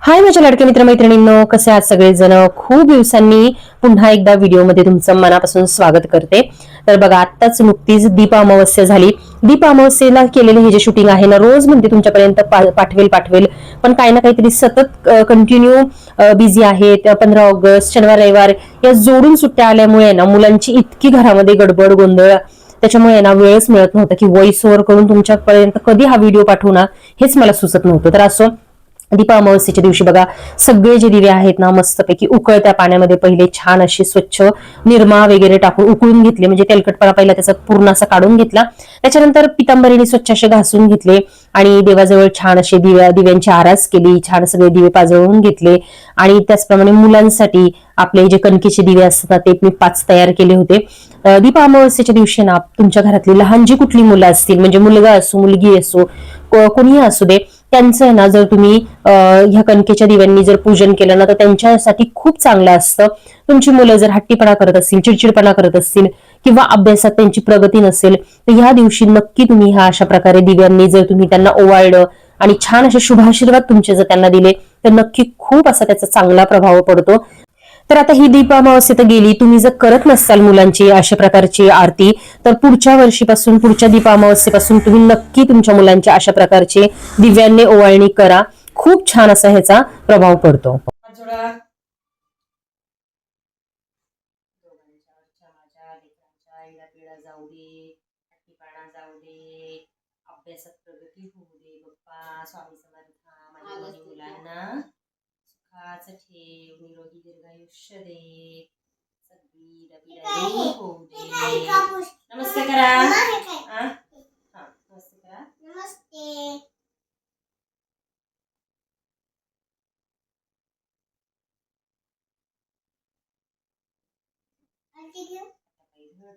हाय माझ्या लाडक्या मित्रमैत्रिणींनो, कसे आहात सगळेजण? खूप दिवसांनी पुन्हा एकदा व्हिडिओमध्ये तुमचं मनापासून स्वागत करते. तर बघा, आत्ताच नुकतीच दीप अमावस्या झाली. दीप अमावस्येला केलेले हे जे शूटिंग आहे ना, रोज म्हणते तुमच्यापर्यंत पाठवेल, पण काही ना काहीतरी सतत कंटिन्यू बिझी आहे. 15 ऑगस्ट शनिवार रविवार या जोडून सुट्ट्या आल्यामुळे ना मुलांची इतकी घरामध्ये गडबड गोंधळ, त्याच्यामुळे ना वेळच मिळत नव्हता की व्हॉइस ओव्हर करून तुमच्यापर्यंत कधी हा व्हिडिओ पाठवू ना हेच मला सुचत नव्हतं. तर असं दीप अमावस्येच्या दिवशी बघा, सगळे जे दिवे आहेत ना मस्तपैकी उकळत्या पाण्यामध्ये पहिले छान असे स्वच्छ निरमा वगैरे टाकून उकळून घेतले, म्हणजे तेलकटपणा पहिला त्याचा पूर्ण असा काढून घेतला. त्याच्यानंतर पितांबरीने स्वच्छ असे घासून घेतले आणि देवाजवळ छान असे दिव्यांची आरास केली, छान सगळे दिवे पाजळून घेतले. आणि त्याचप्रमाणे मुलांसाठी आपले जे कणकेचे दिवे असतात ते मी 5 तयार केले होते. दीप अमावस्येच्या दिवशी ना तुमच्या घरातली लहान जी कुठली मुलं असतील, म्हणजे मुलगा असो मुलगी असो कोणीही असू दे, त्यांचं ना जर तुम्ही ह्या कणकेच्या दिव्यांनी जर पूजन केलं ना तर त्यांच्यासाठी खूप चांगलं असतं. तुमची मुलं जर हट्टीपणा करत असतील, चिडचिडपणा करत असतील किंवा अभ्यासात त्यांची प्रगती नसेल तर ह्या दिवशी नक्की तुम्ही ह्या अशा प्रकारे दिव्यांनी जर तुम्ही त्यांना ओवाळलं आणि छान असे शुभाशीर्वाद तुमचे जर त्यांना दिले तर नक्की खूप असा त्याचा चांगला प्रभाव पडतो. तर आता ही दीप अमावस्या तर गेली. तुम्ही जर करत नसाल मुलांची अशा प्रकारची आरती तर पुढच्या वर्षीपासून, पुढच्या दीप अमावस्येपासून तुम्ही नक्की तुमच्या मुलांच्या अशा प्रकारचे दिव्यांनी ओवाळणी करा. खूप छान असा ह्याचा प्रभाव पडतो. अभ्यासात प्रगती होऊ दे बाप्पा. स्वामी समर्थ माझ्या मुलांना सुखाचं ठेव, निरोगी दीर्घायुष्य दे, सगळी रबी होऊ दे. नमस्ते करा. नमस्ते करा. नमस्ते.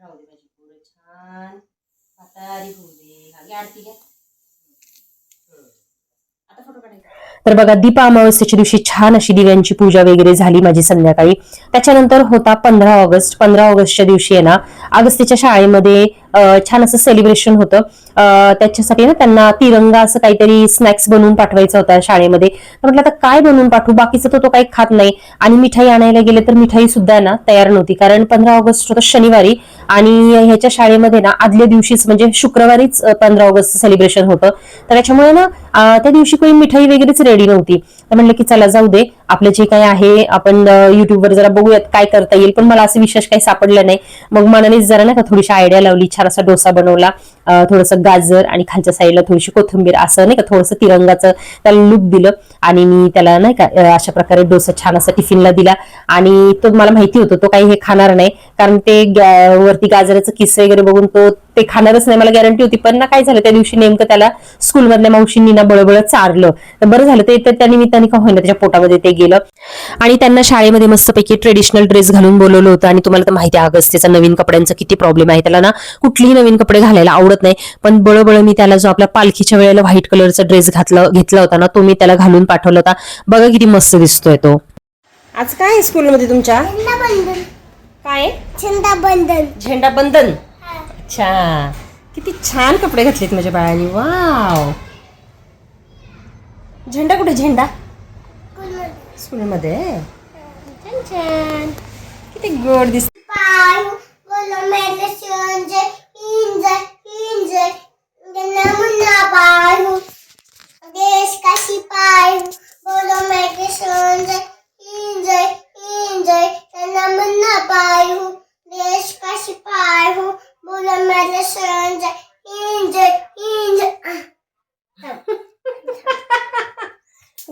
राहू दे माझी पोरं छान म्हातारी होऊ दे. आरती घ्या. तर बघा, दीप अमावस्येच्या दिवशी छान अशी दिव्यांची पूजा वगैरे झाली माझी संध्याकाळी. त्याच्यानंतर होता 15 ऑगस्ट. 15 ऑगस्टच्या दिवशी आहे ना अगस्तीच्या शाळेमध्ये छान असं सेलिब्रेशन होतं. त्याच्यासाठी ना त्यांना तिरंगा असं काहीतरी स्नॅक्स बनवून पाठवायचा होता शाळेमध्ये. म्हटलं आता काय बनवून पाठवू, बाकीचं तो काही खात नाही. आणि मिठाई आणायला गेले तर मिठाई सुद्धा ना तयार नव्हती, कारण 15 ऑगस्ट होतं शनिवारी आणि ह्याच्या शाळेमध्ये ना आदल्या दिवशीच म्हणजे शुक्रवारीच 15 ऑगस्ट सेलिब्रेशन होतं. तर त्याच्यामुळे ना त्या दिवशी काही मिठाई वगैरेच रेडी नव्हती. तर म्हणलं की चला जाऊ दे, आपलं जे काही आहे आपण युट्यूबवर जरा बघूयात काय करता येईल. पण मला असं विशेष काही सापडलं नाही. मग मनानेच जरा नाही का थोडीशी आयडिया लावली, छान असा डोसा बनवला. थोडंसं गाजर आणि खालच्या साईडला थोडीशी कोथिंबीर, असं नाही का थोडंसं तिरंगाचं त्याला लुक दिलं. आणि मी त्याला नाही का अशा प्रकारे डोसा छान असा टिफिनला दिला. आणि तो मला माहिती होतं तो काही हे खाणार नाही, कारण ते वरती गाजराचं किस वगैरे बघून तो ते खाणारच नाही, मला गॅरंटी होती. पण ना काय झालं, त्या दिवशी नेमकं त्याला स्कूलमधल्या मावशींनी ना बळबळ चारलं. तर बरं झालं ते त्या निमित्ताने का होईना त्याच्या पोटामध्ये ते गेलं. आणि त्यांना शाळेमध्ये मस्तपैकी ट्रेडिशनल ड्रेस घालून बोलवलं होतं. आणि तुम्हाला तर माहिती आहे अगस्तीचा नवीन कपड्यांचा किती प्रॉब्लेम आहे, त्याला ना कुठलीही नवीन कपडे घालायला आवडत नाही. पण बळबळ मी त्याला जो आपल्या पालखीच्या वेळेला व्हाईट कलरचा ड्रेस घेतला होता ना तो मी त्याला घालून पाठवला होता. बघा किती मस्त दिसतोय तो. आज काय आहे स्कूलमध्ये तुमच्या? काय झेंडा बंधन. अच्छा, किती छान कपडे घातलेत माझ्या बाळाने. वाव, झेंडा कुठे? झेंडा स्कूलमध्ये. छान छान, किती गोड दिसत.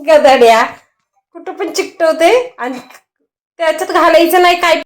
गदड्या कुठं पण चिकटवते आणि त्याच्यात घालायचं नाही काय.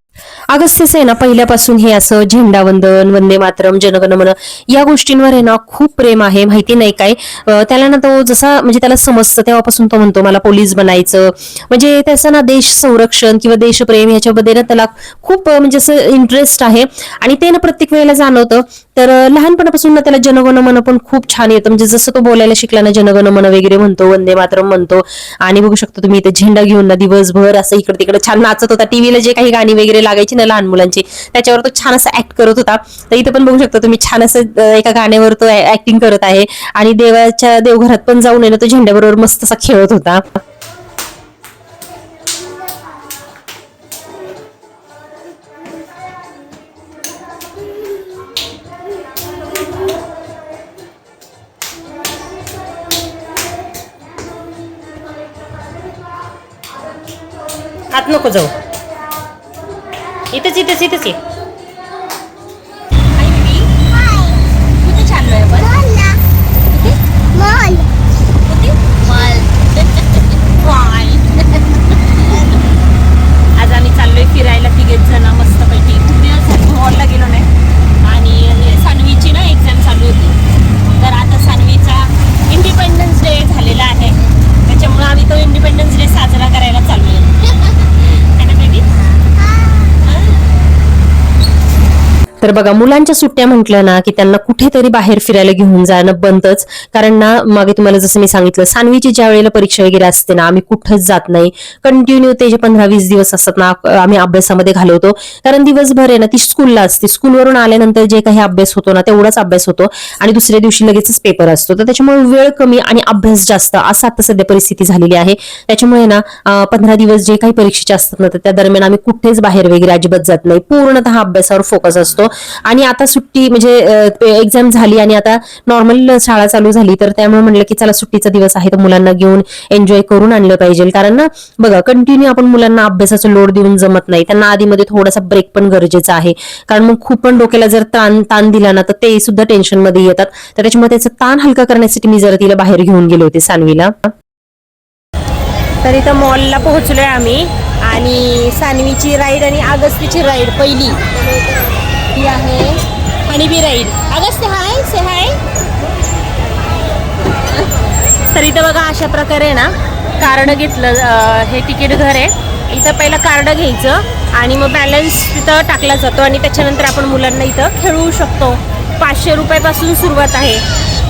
अगस्त्यचं आहे ना पहिल्यापासून हे असं झेंडावंदन, वंदे मातरम, जनगण मन या गोष्टींवर आहे ना खूप प्रेम आहे, माहिती नाही काय. त्याला ना तो जसा म्हणजे त्याला समजतं तेव्हापासून तो म्हणतो मला पोलीस बनायचं. म्हणजे त्याचं ना देश संरक्षण किंवा देशप्रेम ह्याच्यामध्ये ना त्याला खूप म्हणजे असं इंटरेस्ट आहे. आणि ते ना प्रत्येक वेळेला जाणवतं. तर लहानपणापासून ना त्याला जनगण मन पण खूप छान येतं. म्हणजे जसं तो बोलायला शिकला ना जनगण मन वगैरे म्हणतो, वंदे मातरम म्हणतो. आणि बघू शकतो तुम्ही इथे झेंडा घेऊन ना दिवसभर असं इकडे तिकडे छान नाचत होता. टीव्हीला जे काही गाणी वगैरे लागायची ना लहान मुलांची त्याच्यावर तो छान असं ऍक्ट करत होता. तर इथे पण बघू शकता तुम्ही छान असं एका गाण्यावर तो ऍक्टिंग करत आहे. आणि देवाच्या देवघरात पण जाऊन ना तो झेंड्याबरोबर मस्त असा खेळत होता. आत नको जाऊ, इथेच इथेच इथेच ये. आज आम्ही चाललोय फिरायला तिघेच जण मस्तपैकी. खूप दिवस झाले मॉलला गेलो नाही. आणि सानवीची ना एक्झाम चालू होती, तर आता सानवीचा इंडिपेंडन्स डे झालेला आहे, त्याच्यामुळे आम्ही तो इंडिपेंडन्स डे साजरा करायला चाललोय. है ना बेबी? तर बघा, मुलांच्या सुट्ट्या म्हटलं ना की त्यांना कुठेतरी बाहेर फिरायला घेऊन जाणं बनतच. कारण ना मागे तुम्हाला जसं मी सांगितलं, सानवीची ज्या वेळेला परीक्षा वगैरे असते ना, आम्ही कुठंच जात नाही. कंटिन्यू ते जे 15-20 दिवस असतात ना, आम्ही अभ्यासामध्ये घालवतो. कारण दिवसभर आहे ना ती स्कूलला असते. स्कूलवरून आल्यानंतर जे काही अभ्यास होतो ना तेवढाच अभ्यास होतो आणि दुसऱ्या दिवशी लगेचच पेपर असतो. तर त्याच्यामुळे वेळ कमी आणि अभ्यास जास्त, असं आता सध्या परिस्थिती झालेली आहे. त्याच्यामुळे ना 15 दिवस जे काही परीक्षेचे असतात ना, तर त्या दरम्यान आम्ही कुठेच बाहेर वगैरे अजिबात जात नाही. पूर्णतः अभ्यासावर फोकस असतो. आणि आता सुट्टी म्हणजे एक्झाम झाली आणि आता नॉर्मल शाळा चालू झाली, तर त्यामुळे म्हणलं की चला सुट्टीचा दिवस आहे तर मुलांना घेऊन एन्जॉय करून आणलं पाहिजे. कारण ना बघा, कंटिन्यू आपण मुलांना अभ्यासाचं लोड देऊन जमत नाही. त्यांना आधीमध्ये थोडासा ब्रेक पण गरजेचा आहे. कारण मग खूप पण डोक्याला जर ताण दिला ना तर ते सुद्धा टेन्शन मध्ये येतात. तर त्याच्यामुळे त्याचा ताण हलका करण्यासाठी मी जरा तिला बाहेर घेऊन गेले होते सानवीला. तर इथं मॉलला पोहोचलोय आम्ही आणि सानवीची राईड आणि अगस्तीची राईड पहिली ही आहे हनीबी राईड. अगस्त हाय, से हाय. तर इथं बघा अशा प्रकारे ना कार्ड घेतलं, हे तिकीट घर आहे. इथं पहिलं कार्ड घ्यायचं आणि मग बॅलन्स तिथं टाकला जातो आणि त्याच्यानंतर आपण मुलांना इथं खेळवू शकतो. 500 रुपयापासून सुरुवात आहे.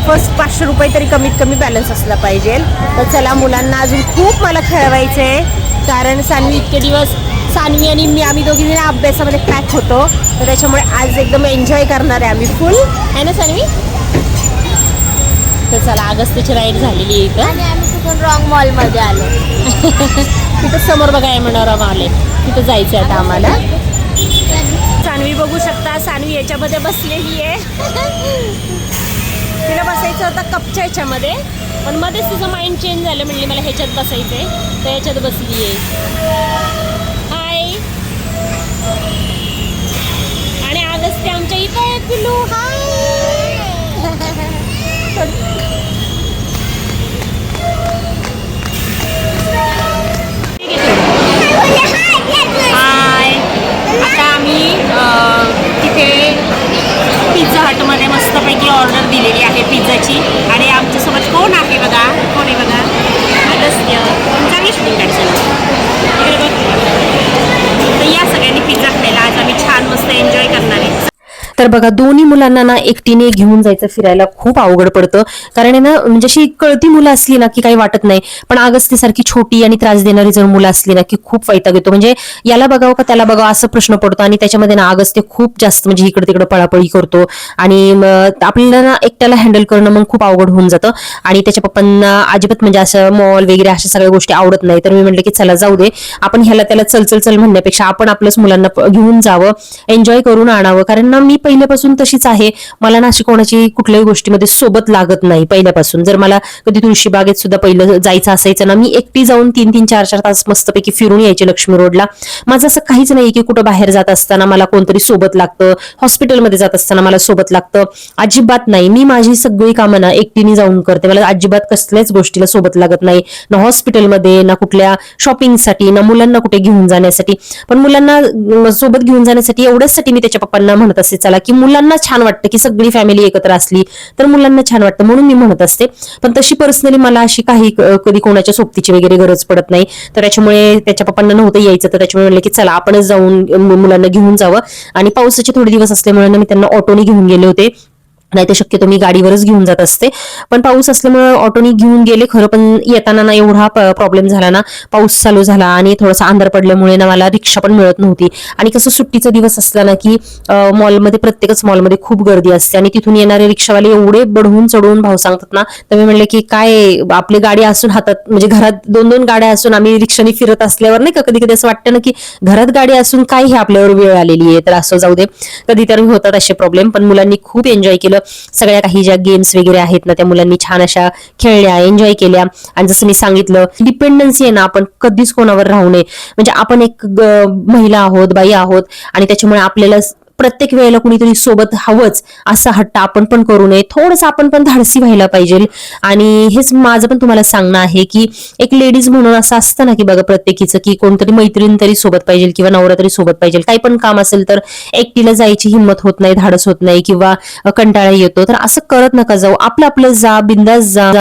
फर्स्ट 500 रुपये तरी कमीत कमी बॅलन्स असला पाहिजे. तर चला, मुलांना अजून खूप मला खेळवायचं आहे. कारण सानवी इतके दिवस, सानवी आणि मी आम्ही दोघी जण अभ्यासामध्ये पॅक होतो, तर त्याच्यामुळे आज एकदम एन्जॉय करणार आहे आम्ही फुल. आहे ना सानवी? तर चला, अगस्तीची राईड झालेली आहे इथं आणि आम्ही चुकून रॉंग मॉलमध्ये आलो. तिथं समोर बघा एमएनआर मॉल आहे, तिथं जायचं आहे आता आम्हाला. सानवी बघू शकता, सानवी याच्यामध्ये बसलेली आहे. तिला बसायचं होतं कपच्या ह्याच्यामध्ये, पण मध्येच तिचं माइंड चेंज झालं. म्हणली मला ह्याच्यात बसायचंय, तर ह्याच्यात बसली आहे. आणि अगस्ती आमच्या इथं आहे. पिलू हाय. हाय. आता आम्ही तिथे पिझ्झा हटमध्ये मस्तपैकी ऑर्डर दिलेली आहे पिझ्झाची. आणि आमच्यासोबत कोण आहे बघा, कोण आहे बघा, अगस्त्य. चांगली शूटिंग काढायचं इकडे बघ. तर या सगळ्यांनी पिझ्झा खायला आज आम्ही छान मस्त एन्जॉय करणार आहे. तर बघा, दोन्ही मुलांना ना एकटीने घेऊन जायचं फिरायला खूप अवघड पडतं. कारण आहे ना, म्हणजे अशी कळती मुलं असली ना की काही वाटत नाही, पण अगस्तीसारखी छोटी आणि त्रास देणारी जर मुलं असली ना की खूप वैताग येतो. म्हणजे याला बघावं का त्याला बघावं असं प्रश्न पडतो. आणि त्याच्यामध्ये ना अगस्ती खूप जास्त म्हणजे इकडे तिकडे पळापळी करतो आणि आपल्याला ना एकट्याला हँडल करणं मग खूप अवघड होऊन जातं. आणि त्याच्या पप्पांना अजिबात म्हणजे असं मॉल वगैरे अशा सगळ्या गोष्टी आवडत नाही. तर मी म्हटलं की चला जाऊ दे, आपण ह्याला त्याला चल चल चल म्हणण्यापेक्षा आपण आपलंच मुलांना घेऊन जावं, एन्जॉय करून आणावं. कारण ना मी पहिल्यापासून तशीच आहे. मला ना अशी कोणाची कुठल्याही गोष्टीमध्ये सोबत लागत नाही पहिल्यापासून. जर मला कधी तुळशी बागेत सुद्धा पहिलं जायचं असायचं ना, मी एकटी जाऊन 3-3, 4-4 तास मस्तपैकी फिरून यायचे लक्ष्मी रोडला. माझं असं काहीच नाही की कुठं बाहेर जात असताना मला कोणतरी सोबत लागतं, हॉस्पिटलमध्ये जात असताना मला सोबत लागतं, अजिबात नाही. मी माझी सगळी कामं ना एकटीने जाऊन करते. मला अजिबात कसल्याच गोष्टीला सोबत लागत नाही, ना हॉस्पिटलमध्ये, ना कुठल्या शॉपिंगसाठी, ना मुलांना कुठे घेऊन जाण्यासाठी. पण मुलांना सोबत घेऊन जाण्यासाठी एवढ्याचसाठी मी त्याच्या पप्पांना म्हणत असते चला, की मुलांना छान वाटतं की सगळी फॅमिली एकत्र असली तर मुलांना छान वाटतं, म्हणून मी म्हणत असते. पण तशी पर्सनली मला अशी काही कधी कोणाच्या सोबतीची वगैरे गरज पडत नाही. तर त्याच्यामुळे त्याच्या पप्पांना नव्हतं यायचं, तर त्याच्यामुळे म्हणलं की चला आपणच जाऊन मुलांना घेऊन जावं. आणि पावसाचे थोडे दिवस असल्यामुळे मी त्यांना ऑटोने घेऊन गेले होते, नाही तर शक्यतो मी गाडीवरच घेऊन जात असते. पण पाऊस असल्यामुळे ऑटोनी घेऊन गेले खरं, पण येताना ना एवढा प्रॉब्लेम झाला ना, पाऊस चालू झाला आणि थोडासा अंधार पडल्यामुळे ना मला रिक्षा पण मिळत नव्हती. आणि कसं सुट्टीचा दिवस असला ना की मॉलमध्ये, प्रत्येकच मॉलमध्ये खूप गर्दी असते आणि तिथून येणारे रिक्षावाले एवढे बढवून चढवून भाव सांगतात ना, तर मी म्हणले की काय आपली गाडी असून हातात, म्हणजे घरात 2-2 गाड्या असून आम्ही रिक्षाने फिरत असल्यावर नाही का कधी कधी असं वाटतं ना की घरात गाडी असून काय हे आपल्यावर वेळ आलेली आहे. तर असं जाऊ दे, कधी तरी होतात असे प्रॉब्लेम. पण मुलांनी खूप एन्जॉय केलं. सगळ्या काही ज्या गेम्स वगैरे आहेत ना त्या मुलांनी छान अशा खेळल्या, एन्जॉय केल्या. आणि जसं मी सांगितलं, डिपेंडन्सी आहे ना, आपण कधीच कोणावर राहू नये. म्हणजे आपण एक महिला आहोत, बाई आहोत, आणि त्याच्यामुळे आपल्याला प्रत्येक वेळेला कुणीतरी सोबत हवंच असा हट्ट आपण पण करू नये. थोडंसं आपण पण धाडसी व्हायला पाहिजे. आणि हेच माझं पण तुम्हाला सांगणं आहे की एक लेडीज म्हणून असं असतं ना की बघा प्रत्येकीचं की कोणतरी मैत्रीण तरी सोबत पाहिजे किंवा नवरा तरी सोबत पाहिजे. काही पण काम असेल तर एकटीला जायची हिंमत होत नाही, धाडस होत नाही किंवा कंटाळा येतो. तर असं करत नका जाऊ. आपलं आपलं जा, बिंदास जा.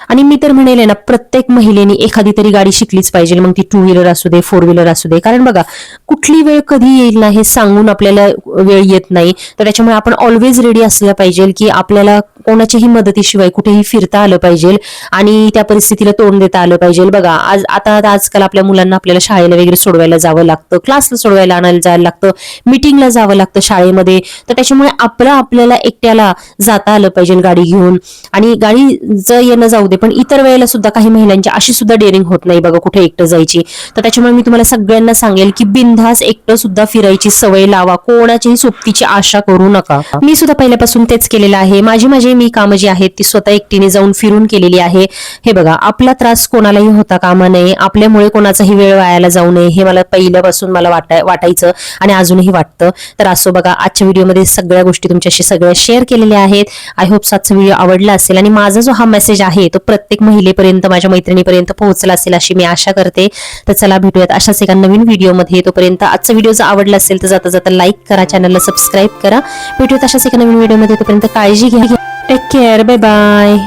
आणि मी तर म्हणेल ना, प्रत्येक महिलेने एखादी तरी गाडी शिकलीच पाहिजे. मग ती 2 व्हीलर असू दे, 4 व्हीलर असू दे. कारण बघा कुठली वेळ कधी येईल ना हे सांगून आपल्याला वेळ येत नाही. तर त्याच्यामुळे आपण ऑलवेज रेडी असलं पाहिजे की आपल्याला कोणाच्याही मदतीशिवाय कुठेही फिरता आलं पाहिजे आणि त्या परिस्थितीला तोंड देता आलं पाहिजे. बघा आजकाल आपल्या मुलांना आपल्याला शाळेला वगैरे सोडवायला जावं लागतं, क्लासला सोडवायला आणायला जायला लागतं, मिटिंगला जावं लागतं शाळेमध्ये. तर त्याच्यामुळे आपल्याला एकट्याला जाता आलं पाहिजे गाडी घेऊन. आणि गाडीचं येणं जाऊ दे, पण इतर वेळेला सुद्धा काही महिलांची अशी सुद्धा डेअरिंग होत नाही बघा कुठे एकटं जायची. तर त्याच्यामुळे मी तुम्हाला सगळ्यांना सांगेल की बिनधास एकटं सुद्धा फिरायची सवय लावा. कोणाच्याही सोबतीची आशा करू नका. मी सुद्धा पहिल्यापासून तेच केलेलं आहे. मी कामं जी आहेत ती स्वतः एकटीने जाऊन फिरून केलेली आहे. हे बघा, आपला त्रास कोणालाही होता कामा नये, आपल्यामुळे कोणाचाही वेळ वायाला जाऊ नये, हे मला पहिल्यापासून वाटायचं आणि अजूनही वाटतं. तर असो बघा, आजच्या व्हिडिओमध्ये सगळ्या गोष्टी तुमच्याशी सगळ्या शेअर केलेल्या आहेत. आय होप आजचा व्हिडिओ आवडला असेल आणि माझा जो हा मेसेज आहे तो प्रत्येक महिलेपर्यंत, माझ्या मैत्रिणीपर्यंत पोहोचला असेल अशी मी आशा करते. तर चला भेटूयात अशाच एका नवीन व्हिडिओमध्ये. तोपर्यंत आजचा व्हिडिओ जर आवडला असेल तर जाता जाता लाईक करा, चॅनलला सबस्क्राईब करा. भेटूयात अशाच एका नवीन व्हिडिओमध्ये. तोपर्यंत काळजी घ्या. Take care. Bye bye.